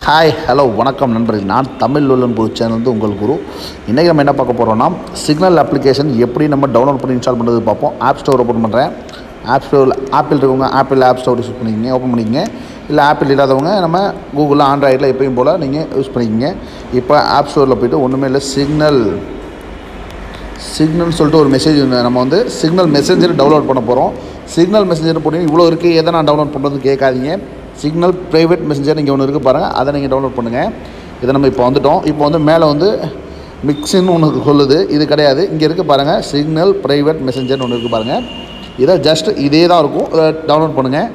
Hi hello வணக்கம் நண்பர்கள். நான் தமிழ் வல்லுவன் சேனல் உங்கள் குரு. இன்றைக்கி நம்ம என்ன பார்க்க போகிறோம்னா, சிக்னல் அப்ளிகேஷன் எப்படி நம்ம டவுன்லோட் பண்ணி இன்ஸ்டால் பண்ணுறது பார்ப்போம். ஆப் ஸ்டோர் ஓப்பன் பண்ணுறேன். ஆப் ஸ்டோரில் ஆப்பிள் இருக்கவங்க ஆப்பிள் ஆப் ஸ்டோர் யூஸ் பண்ணிக்கிங்க, ஓப்பன் பண்ணிக்கங்க. இல்லை ஆப்பிள் இல்லாதவங்க நம்ம கூகுளில் ஆண்ட்ராய்டில் எப்பயும் போல் நீங்கள் யூஸ் பண்ணிக்கிங்க. இப்போ ஆப் ஸ்டோரில் போய்ட்டு ஒன்றுமே இல்லை, சிக்னல் சொல்லிட்டு ஒரு மெசேஜ் நம்ம வந்து சிக்னல் மெசேஞ்சர் டவுன்லோட் பண்ண போகிறோம். சிக்னல் மெசேஞ்சர் போட்டு இவ்வளோ இருக்குது, எதை நான் டவுன்லோட் பண்ணுறதுன்னு கேட்காதீங்க. சிக்னல் ப்ரைவேட் மெசேஞ்சர் இங்கே ஒன்று இருக்குது பாருங்கள், அதை நீங்கள் டவுன்லோட் பண்ணுங்கள். இதை நம்ம இப்போ வந்துவிட்டோம். இப்போ வந்து மேலே வந்து மிக்ஸின்னு ஒன்று சொல்லுது, இது கிடையாது. இங்கே இருக்குது பாருங்கள், சிக்னல் ப்ரைவேட் மெசேஞ்சர்னு ஒன்று இருக்குது பாருங்கள். இதை ஜஸ்ட் இதே தான் இருக்கும், இதை டவுன்லோட் பண்ணுங்கள்.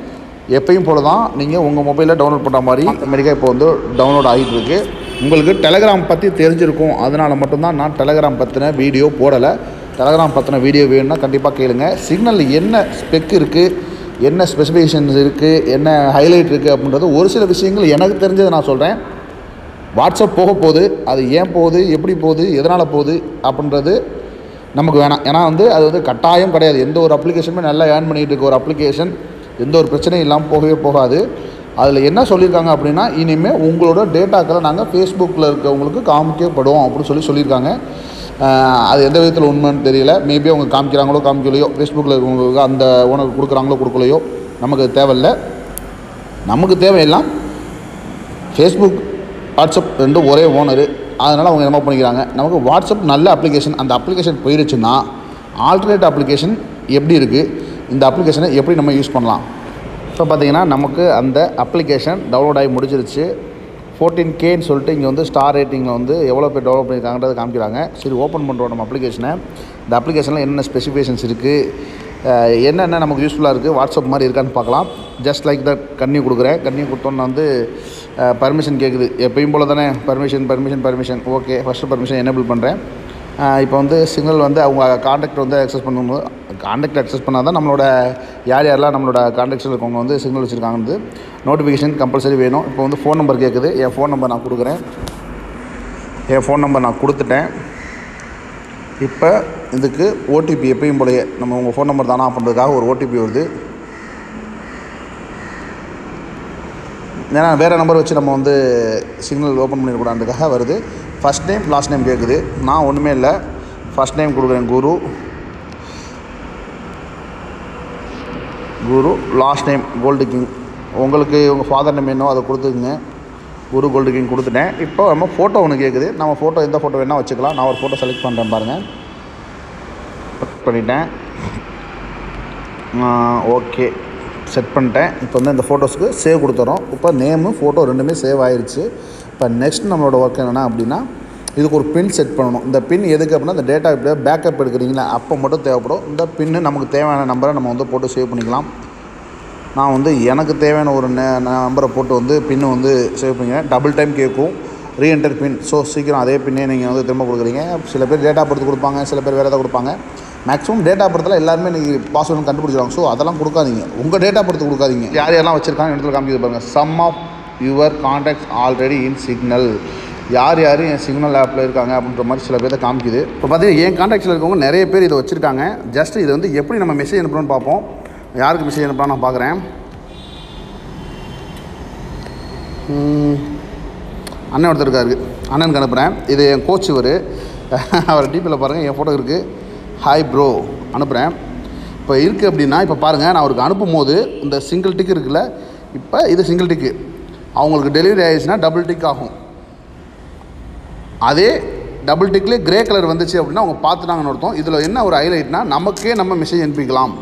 எப்பயும் போல தான் நீங்கள் உங்கள் மொபைலில் டவுன்லோட் பண்ணுற மாதிரி ஆட்டோமேட்டிக்காக இப்போ வந்து டவுன்லோட் ஆகிட்டு இருக்குது. உங்களுக்கு டெலகிராம் பற்றி தெரிஞ்சிருக்கும், அதனால் மட்டும்தான் நான் டெலகிராம் பற்றின வீடியோ போடலை. டெலகிராம் பற்றின வீடியோ வேணும்னா கண்டிப்பாக கேளுங்க. சிக்னலில் என்ன ஸ்பெக் இருக்குது, என்ன ஸ்பெசிஃபிகேஷன்ஸ் இருக்குது, என்ன ஹைலைட் இருக்குது அப்படின்றது ஒரு சில விஷயங்கள் எனக்கு தெரிஞ்சதை நான் சொல்கிறேன். வாட்ஸ்அப் போக போகுது, அது ஏன் போகுது, எப்படி போகுது, எதனால் போகுது அப்படின்றது நமக்கு வேணாம். ஏன்னா வந்து அது வந்து கட்டாயம் கிடையாது. எந்த ஒரு அப்ளிகேஷனுமே நல்லா ஏர்ன் பண்ணிகிட்டு இருக்க ஒரு அப்ளிகேஷன் எந்த ஒரு பிரச்சனையும் இல்லாமல் போகவே போகாது. அதில் என்ன சொல்லியிருக்காங்க அப்படின்னா, இனிமேல் உங்களோட டேட்டாக்களை நாங்கள் ஃபேஸ்புக்கில் இருக்கவங்களுக்கு காமிக்கப்படும் அப்படின்னு சொல்லியிருக்காங்க. அது எந்த விதத்தில் உண்மைன்னு தெரியல. மேபி அவங்க காமிக்கிறாங்களோ காமிக்கலையோ, ஃபேஸ்புக்கில் இருக்கவங்களுக்கு அந்த ஓனர் கொடுக்குறாங்களோ கொடுக்கலையோ நமக்கு தேவையில்லை. நமக்கு தேவையெல்லாம் ஃபேஸ்புக் வாட்ஸ்அப் ரெண்டும் ஒரே ஓனரு. அதனால் அவங்க என்ன பண்ணிக்கிறாங்க, நமக்கு வாட்ஸ்அப் நல்ல அப்ளிகேஷன், அந்த அப்ளிகேஷன் போயிடுச்சுன்னா ஆல்டர்னேட் அப்ளிகேஷன் எப்படி இருக்குது, இந்த அப்ளிகேஷனை எப்படி நம்ம யூஸ் பண்ணலாம். இப்போ பார்த்திங்கன்னா நமக்கு அந்த அப்ளிகேஷன் டவுன்லோட் ஆகி முடிச்சிருச்சு. 14Kன்னு சொல்லிட்டு இங்கே வந்து ஸ்டார் ரேட்டிங்கில் வந்து எவ்வளோ பேர் டெவலப் பண்ணியிருக்காங்கன்றதை காமிக்கிறாங்க. சரி, ஓப்பன் பண்ணுறோம் நம்ம அப்ளிகேஷனை. இந்த அப்ளிகேஷனில் என்னென்ன ஸ்பெசிஃபிகேஷன்ஸ் இருக்குது, என்னென்ன நமக்கு யூஸ்ஃபுல்லாக இருக்குது, வாட்ஸ்அப் மாதிரி இருக்கான்னு பார்க்கலாம். ஜஸ்ட் லைக் தட் கன்னியூ கொடுக்குறேன். கன்னியூ கொடுத்தோன்னு வந்து பர்மிஷன் கேட்குது, எப்பயும் போல் தானே. Permission okay. First permission enable பண்ணுறேன். இப்போ வந்து சிக்னல் வந்து அவங்க காண்டாக்ட் வந்து அக்சஸ் பண்ணும்போது, காண்டாக்ட் அக்சஸ் பண்ணால் தான் நம்மளோட யாரெல்லாம் நம்மளோட காண்டாக்ட்ஸில் இருக்கவங்க வந்து சிக்னல் வச்சுருக்காங்கன்னு நோட்டிஃபிகேஷன் கம்பல்சரி வேணும். இப்போ வந்து ஃபோன் நம்பர் கேட்குது. என் ஃபோன் நம்பர் நான் கொடுக்குறேன். என் ஃபோன் நம்பர் நான் கொடுத்துட்டேன். இப்போ இதுக்கு ஓடிபி எப்பயும் போலயே நம்ம உங்கள் ஃபோன் நம்பர் தானா பண்ணுறதுக்காக ஒரு ஓடிபி வருது. ஏன்னா வேறு நம்பர் வச்சு நம்ம வந்து சிக்னல் ஓப்பன் பண்ணிடக்கூடாதுக்காக வருது. ஃபஸ்ட் நேம் லாஸ்ட் நேம் கேட்குது. நான் ஒன்றுமே இல்லை, ஃபஸ்ட் நேம் கொடுக்குறேன் குரு, லாஸ்ட் நேம் கோல்டு கிங். உங்களுக்கு உங்கள் ஃபாதர் நேம் என்னோ அதை கொடுத்துக்குங்க. குரு கோல்டு கிங் கொடுத்துட்டேன். இப்போ நம்ம ஃபோட்டோ ஒன்று கேட்குது. நம்ம ஃபோட்டோ எந்த ஃபோட்டோ வேணால் வச்சுக்கலாம். நான் ஒரு ஃபோட்டோ செலக்ட் பண்ணுறேன் பாருங்கள். செலக்ட் பண்ணிட்டேன். ஓகே, செட் பண்ணிட்டேன். இப்போ வந்து இந்த ஃபோட்டோஸ்க்கு சேவ் கொடுத்துறோம். இப்போ நேமு ஃபோட்டோ ரெண்டுமே சேவ் ஆகிடுச்சு. இப்போ நெக்ஸ்ட் நம்மளோட ஒர்க் என்னென்னா அப்படின்னா, இதுக்கு ஒரு பின் செட் பண்ணணும். இந்த பின் எதுக்கு அப்படின்னா, இந்த டேட்டா இப்படியே பேக்கப் எடுக்கிறீங்களா அப்போ மட்டும் தேவைப்படும். இந்த பின்னு நமக்கு தேவையான நம்பரை நம்ம வந்து போட்டு சேவ் பண்ணிக்கலாம். நான் வந்து எனக்கு தேவையான ஒரு நம்பரை போட்டு வந்து பின்னு வந்து சேவ் பண்ணிக்கிறேன். டபுள் டைம் கேட்கும் ரீஎன்டர் பின். ஸோ சீக்கிரம் அதே பின்னே நீங்கள் வந்து திரும்ப கொடுக்குறீங்க. சில பேர் டேட்டா பர்த் கொடுப்பாங்க, சில பேர் வேறு எதாவது கொடுப்பாங்க. மேக்ஸிமம் டேட்டா பர்த்தில் எல்லாருமே நீங்கள் பாஸ்வேர்டு கண்டுபிடிச்சிடுவாங்க. ஸோ அதெல்லாம் கொடுக்காதீங்க, உங்கள் டேட்டா பர்த் கொடுக்காதீங்க. யாரெல்லாம் வச்சுருக்காங்க இடத்துல காமிக்கிறது பாருங்கள். Some of your contacts already in signal. யார் என் சிக்னல் ஆப்பில் இருக்காங்க அப்படின்ற மாதிரி சில பேர் காமிக்குது. இப்போ பார்த்தீங்கன்னா என் கான்டாக்ட்ஸில் இருக்கவங்க நிறைய பேர் இதை வச்சுருக்காங்க. ஜஸ்ட் இது வந்து எப்படி நம்ம மெசேஜ் அனுப்புகிறோன்னு பார்ப்போம். யாருக்கு மெசேஜ் அனுப்பலாம் நான் பார்க்குறேன். அண்ணன் ஒருத்தர் இருக்காரு, அண்ணனுக்கு அனுப்புகிறேன். இது என் கோச், அவர் டிபியில் பாருங்கள், என் ஃபோட்டோ இருக்குது. ஹாய் ப்ரோ அனுப்புகிறேன். இப்போ இருக்குது அப்படின்னா, இப்போ பாருங்கள், நான் அவருக்கு அனுப்பும் போது இந்த சிங்கிள் டிக் இருக்குல்ல, இப்போ இது சிங்கிள் டிக்கு. அவங்களுக்கு டெலிவரி ஆகிடுச்சுன்னா டபுள் டிக் ஆகும். அதே டபுள் டிக்லேயே கிரே கலர் வந்துச்சு அப்படின்னா அவங்க பார்த்துட்டாங்கன்னு அர்த்தம். இதில் என்ன ஒரு ஹைலைட்னா, நமக்கே நம்ம மெசேஜ் அனுப்பிக்கலாம்.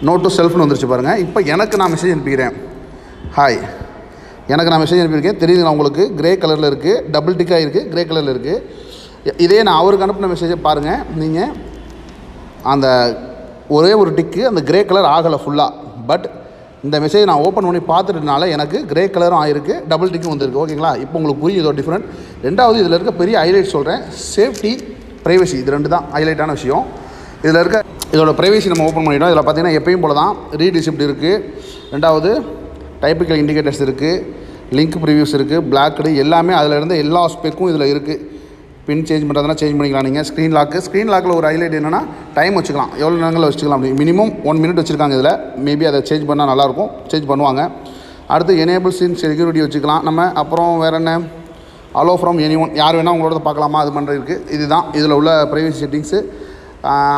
நோட் டு செல்ஃப்னு வந்துருச்சு பாருங்கள். இப்போ எனக்கு நான் மெசேஜ் அனுப்பிக்கிறேன். ஹாய், எனக்கு நான் மெசேஜ் அனுப்பியிருக்கேன். தெரியுதுங்களா உங்களுக்கு? கிரே கலரில் இருக்குது, டபுள் டிக்காக இருக்குது, கிரே கலரில் இருக்குது. இதே நான் அவருக்கு அனுப்பின மெசேஜை பாருங்கள். நீங்கள் அந்த ஒரே ஒரு டிக்கு அந்த கிரே கலர் ஆகலை ஃபுல்லாக. பட் இந்த மெசேஜ் நான் ஓப்பன் பண்ணி பார்த்துட்டனால எனக்கு கிரே கலரும் ஆகிருக்கு, டபுள் டிக்கும் வந்துருக்கு. ஓகேங்களா? இப்போ உங்களுக்கு புரியும் இதோ டிஃப்ரெண்ட். ரெண்டாவது இதில் இருக்க பெரிய ஹைலைட் சொல்கிறேன், சேஃப்டி, ப்ரைவசி. இது ரெண்டு தான் ஹைலைட்டான விஷயம். இதில் இருக்க இதோட ப்ரைவசி நம்ம ஓப்பன் பண்ணிட்டோம். இதில் பார்த்தீங்கன்னா எப்பயும் போல தான் ரீடிசிப்ட் இருக்குது. ரெண்டாவது டைப்பிக்கல் இண்டிகேட்டர்ஸ் இருக்குது, லிங்க் ப்ரிவியூஸ் இருக்குது, பிளாக்டு எல்லாமே அதில் இருந்து எல்லா ஸ்பெக்கும் இதில் இருக்குது. பின் சேஞ்ச் பண்ணுறதுனா சேஞ்ச் பண்ணிக்கலாம். நீங்கள் ஸ்க்ரீன் லாக்கில் ஒரு ஹைலைட் என்னென்னா டைம் வச்சுக்கலாம், எவ்வளோ நேரங்களில் வச்சுக்கலாம். அப்படி மினிமம் 1 மினிட் வச்சுருக்காங்க இதில். மேபி அதை சேஞ்ச் பண்ணால் நல்லாயிருக்கும், சேஞ்ச் பண்ணுவாங்க. அடுத்து எனேபிள் சின் செக்யூரிட்டி வச்சுக்கலாம் நம்ம. அப்புறம் வேறு என்ன, அலோ ஃப்ரம் எனி ஒன், யார் வேணால் உங்களோட பார்க்கலாமா அது பண்ணுறதுக்கு. இதுதான் இதில் உள்ள ப்ரைவசி செட்டிங்ஸு.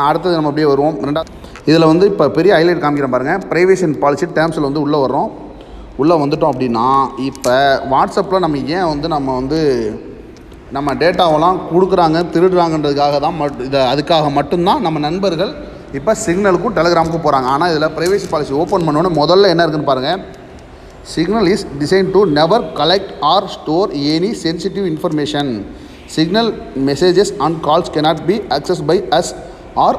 அடுத்தது நம்ம அப்படியே வருவோம். ரெண்டாவது இதில் வந்து இப்போ பெரிய ஹைலைட் காமிக்கிறேன் பாருங்கள். ப்ரைவசி அண்ட் பாலிசி டேர்ம்ஸில் வந்து உள்ளே வர்றோம். உள்ளே வந்துட்டோம் அப்படின்னா இப்போ வாட்ஸ்அப்பில் நம்ம ஏன் வந்து நம்ம டேட்டாவெல்லாம் கொடுக்குறாங்க திருடுறாங்கன்றதுக்காக தான் அதுக்காக மட்டும்தான் நம்ம நண்பர்கள் இப்போ சிக்னலுக்கும் டெலிகிராமுக்கும் போகிறாங்க. ஆனால் இதில் ப்ரைவசி பாலிசி ஓப்பன் பண்ணோன்னே முதல்ல என்ன இருக்குதுன்னு பாருங்கள். Signal is design to never collect or store any sensitive information. Signal messages and calls cannot be accessed by us or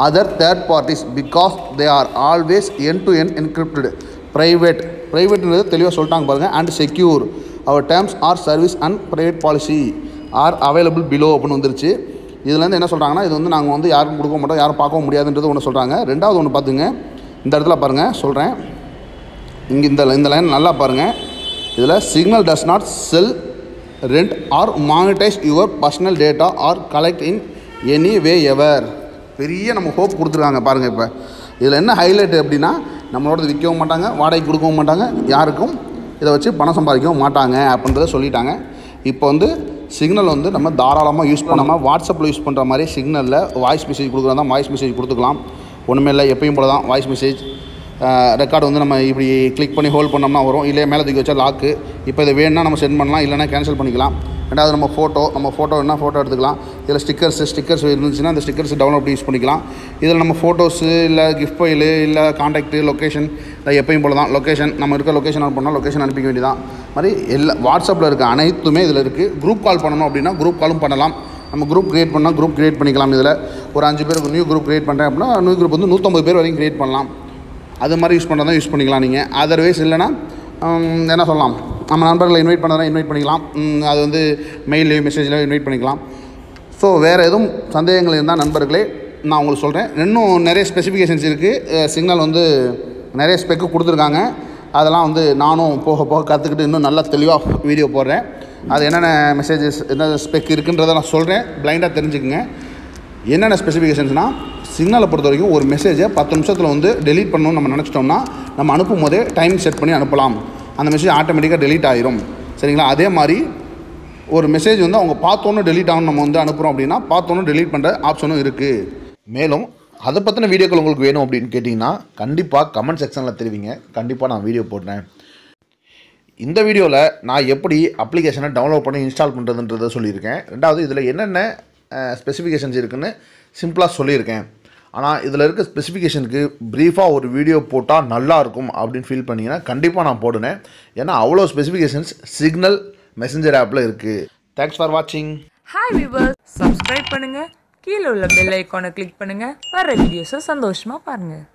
other third parties because they are always end-to-end encrypted. ப்ரைவேட்ன்றது தெளிவாக சொல்லிட்டாங்க பாருங்கள். And secure. Our terms or service and private policy are available below அப்படின்னு வந்துருச்சு. இதுலேருந்து என்ன சொல்கிறாங்கன்னா, இது வந்து நாங்கள் வந்து யாருக்கும் கொடுக்க மாட்டோம், யாரும் பார்க்கவும் முடியாதுன்றது ஒன்று சொல்கிறாங்க. ரெண்டாவது ஒன்று பார்த்துங்க, இந்த இடத்துல பாருங்கள் சொல்கிறேன். இங்கே இந்த லைன் நல்லா பாருங்கள். இதில் signal does not sell, rent or monetise your personal data or collect in any way ever. பெரிய நம்ம ஹோப் கொடுத்துருக்காங்க பாருங்கள். இப்போ இதில் என்ன ஹைலைட் அப்படின்னா, நம்மளோட விற்கவும் மாட்டாங்க, வாடகைக்கு கொடுக்கவும் மாட்டாங்க, யாருக்கும் இதை வச்சு பணம் சம்பாதிக்கவும் மாட்டாங்க அப்படின்றத சொல்லிட்டாங்க. இப்போ வந்து சிக்னல் வந்து நம்ம தாராளமாக யூஸ் பண்ணாமல் வாட்ஸ்அப்பில் யூஸ் பண்ணுற மாதிரி சிக்னலில் வாய்ஸ் மெசேஜ் கொடுக்குறதா வாய்ஸ் மெசேஜ் கொடுத்துக்கலாம். ஒன்றுமே இல்லை, எப்பயும் போல தான் வாய்ஸ் மெசேஜ். ரெக்கார்டு வந்து நம்ம இப்படி கிளிக் பண்ணி ஹோல்ட் பண்ணோம்னா வரும், இல்லையா மேலே தூக்கி வச்சா லாக்கு. இப்போ இதை வேணும்னா நம்ம சென்ட் பண்ணலாம், இல்லைனா கேன்சல் பண்ணிக்கலாம். ரெண்டாவது நம்ம ஃபோட்டோ என்ன ஃபோட்டோ எடுத்துக்கலாம். இதில் ஸ்டிக்கர்ஸ் இருந்துச்சுன்னா அந்த ஸ்டிக்கர்ஸ் டவுன்லோட் பண்ணி யூஸ் பண்ணிக்கலாம். இதில் நம்ம ஃபோட்டோஸு இல்லை கிஃப்ட் ஃபைலு இல்லை காண்டாக்ட்டு லொக்கேஷன் எப்பயும் போல தான் லொக்கேஷன் நம்ம இருக்க லொக்கேஷன் ஆன் பண்ணால் லொக்கேஷன் அனுப்பிக்க வேண்டியதான். மாதிரி வாட்ஸ்அப்பில் இருக்க அனைத்துமே இதில் இருக்குது. குரூப் கால் பண்ணணும் அப்படின்னா குரூப் காலும் பண்ணலாம். நம்ம குரூப் க்ரியேட் பண்ணால் குரூப் க்ரியேட் பண்ணிக்கலாம். இதில் ஒரு 5 பேருக்கு நியூ குரூப் க்ரியேட் பண்ணுறேன் அப்படின்னா நியூ குரூப் வந்து 150 பேர் வரைக்கும் க்ரியேட் பண்ணலாம். அது மாதிரி யூஸ் பண்ணுறதா யூஸ் பண்ணிக்கலாம் நீங்கள். அதர்வைஸ் இல்லைனா என்ன சொல்லலாம், நம்ம நண்பர்களை இன்வைட் பண்ணுறதா இன்வைட் பண்ணிக்கலாம். அது வந்து மெயிலையோ மெசேஜ்லையோ இன்வைட் பண்ணிக்கலாம். ஸோ வேறு எதுவும் சந்தேகங்கள் இருந்தால் நண்பர்களே நான் உங்களுக்கு சொல்கிறேன். இன்னும் நிறைய ஸ்பெசிஃபிகேஷன்ஸ் இருக்குது. சிக்னல் வந்து நிறைய ஸ்பெக்கு கொடுத்துருக்காங்க. அதெல்லாம் வந்து நானும் போக கற்றுக்கிட்டு இன்னும் நல்லா தெளிவாக வீடியோ போடுறேன். அது என்னென்ன மெசேஜஸ் என்ன ஸ்பெக் இருக்குன்றதை நான் சொல்கிறேன், பிளைண்டாக தெரிஞ்சுக்குங்க. என்னென்ன ஸ்பெசிஃபிகேஷன்ஸ்னால், சிக்னலை பொறுத்த வரைக்கும் ஒரு மெசேஜை 10 நிமிஷத்தில் வந்து டெலீட் பண்ணணும்னு நம்ம நினச்சிட்டோம்னா நம்ம அனுப்பும் போதே டைம் செட் பண்ணி அனுப்பலாம். அந்த மெசேஜ் ஆட்டோமேட்டிக்காக டெலீட் ஆகிரும். சரிங்களா? அதே மாதிரி ஒரு மெசேஜ் வந்து அவங்க பார்த்தோன்னு டெலீட் ஆகணும் நம்ம வந்து அனுப்புகிறோம் அப்படின்னா பார்த்தோன்னு டெலீட் பண்ணுற ஆப்ஷனும் இருக்குது. மேலும் அதை பற்றின வீடியோக்கள் உங்களுக்கு வேணும் அப்படின்னு கேட்டிங்கன்னா கண்டிப்பாக கமெண்ட் செக்ஷனில் தெரிவிங்க. கண்டிப்பாக நான் வீடியோ போடுறேன். இந்த வீடியோவில் நான் எப்படி அப்ளிகேஷனை டவுன்லோட் பண்ணி இன்ஸ்டால் பண்ணுறதுன்றதை சொல்லியிருக்கேன். ரெண்டாவது இதில் என்னென்ன ஸ்பெசிஃபிகேஷன்ஸ் இருக்குதுன்னு சிம்பிளாக சொல்லியிருக்கேன். ஆனால் இதில் இருக்க ஸ்பெசிஃபிகேஷனுக்கு ப்ரீஃபாக ஒரு வீடியோ போட்டால் நல்லாயிருக்கும் அப்படின்னு ஃபீல் பண்ணிங்கன்னா கண்டிப்பாக நான் போடுனேன். ஏன்னா அவ்வளோ ஸ்பெசிஃபிகேஷன்ஸ் சிக்னல் மெசஞ்சர் ஆப்பில் இருக்குது. தேங்க்ஸ் ஃபார் வாட்சிங். ஹாய் வியூவர்ஸ், சப்ஸ்கிரைப் பண்ணுங்கள், கீழே உள்ள பெல் ஐக்கானை கிளிக் பண்ணுங்கள், வர வீடியோஸை சந்தோஷமாக பாருங்கள்.